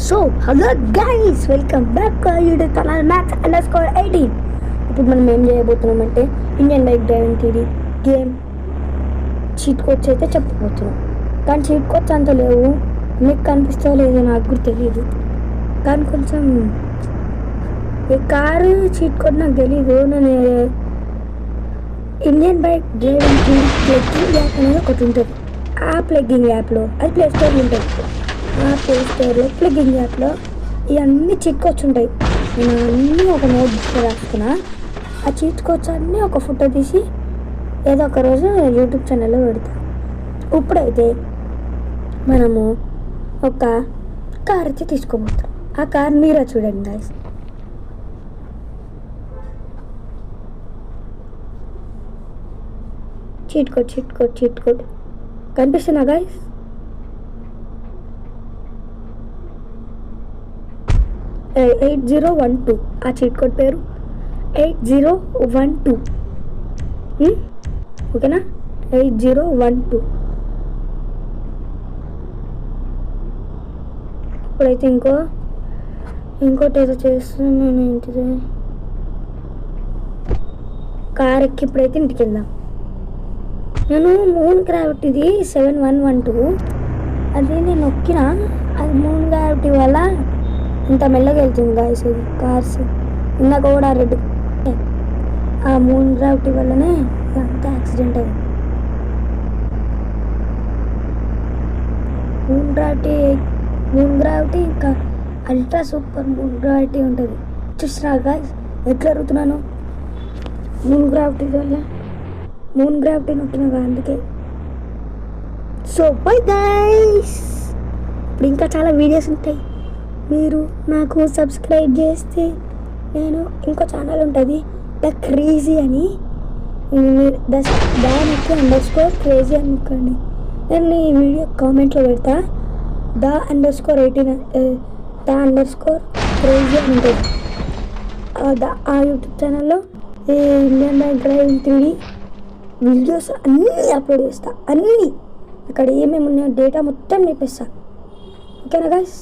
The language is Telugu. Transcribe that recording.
So hello guys, welcome back YouTube channel max_18. ఇప్పుడు మనం ఏం చేయబోతున్నామంటే Indian bike driving theory game cheat codes అయితే చెప్పబోతున్నాం. కానీ చీట్ కోడ్స్ అంత లేవు, మీకు కనిపిస్తా లేదో నాకు కూడా తెలియదు. కానీ కొంచెం ఈ కారు చీట్ కోడ్ నాకు తెలీదు. నేను Indian bike driving theory plugging app అనేది ఒకటి ఉంటుంది. ఆ ప్లగ్గింగ్ యాప్లో అది ప్లే స్టోర్లో ఉంటుంది. ఆ ప్లే స్టోర్లో ప్లగ్గింగ్ యాప్లో ఇవన్నీ చీట్ కోడ్స్ ఉంటాయి. నేను అన్నీ ఒక నోట్ బుక్లో రాసుకున్నా. ఆ చీట్ కోడ్స్ అన్నీ ఒక ఫోటో తీసి ఏదో ఒక రోజు యూట్యూబ్ ఛానల్లో పెడతా. ఇప్పుడైతే మనము ఒక కార్ అయితే తీసుకోబోతాం. ఆ కార్ మీరే చూడండి గాయ్స్. చీట్ కోడ్ కనిపిస్తున్నా గాయ్స్? 8012 ఆ చీట్ కోడ్ పేరు 8012. ఓకేనా? 8012. ఇప్పుడైతే ఇంకోటి ఏదో చేస్తున్నాను. ఏంటిది? కార్ ఎక్కి ఇప్పుడైతే ఇంటికి వెళ్దాం. నేను మూన్ గ్రావిటీది 7112 అది నేను నొక్కిన, అది మూన్ గ్రావిటీ వల్ల ఇంత మెల్లగా వెళ్తుంది గాయస్. అది కార్స్ ఇందాక కూడా రెడ్, ఆ మూన్ గ్రావిటీ వల్లనే అంత యాక్సిడెంట్ అయింది. మూన్ గ్రావిటీ ఇంకా అల్ట్రా సూపర్ మూన్ గ్రావిటీ ఉంటుంది. చూసినా గాయస్ ఎట్లా అరుగుతున్నాను మూన్ గ్రావిటీ వల్ల. మూన్ గ్రావిటీ నొక్కినా అందుకే. సో బై గైస్, ఇప్పుడు ఇంకా చాలా వీడియోస్ ఉంటాయి. మీరు నాకు సబ్స్క్రైబ్ చేస్తే నేను ఇంకో ఛానల్ ఉంటుంది ద క్రేజీ అని, దానికి _క్రేజీ అని నొక్కండి. నేను ఈ వీడియో కామెంట్లో పెడతా. _18 _క్రేజీ అని ఉంటుంది. ఆ యూట్యూబ్ ఛానల్లో ఈ Indian bike driving theory videos అన్నీ అప్లోడ్ చేస్తా. అన్నీ అక్కడ ఏమేమి ఉన్నాయో డేటా మొత్తం నేర్పిస్తా. ఓకేనా గైస్?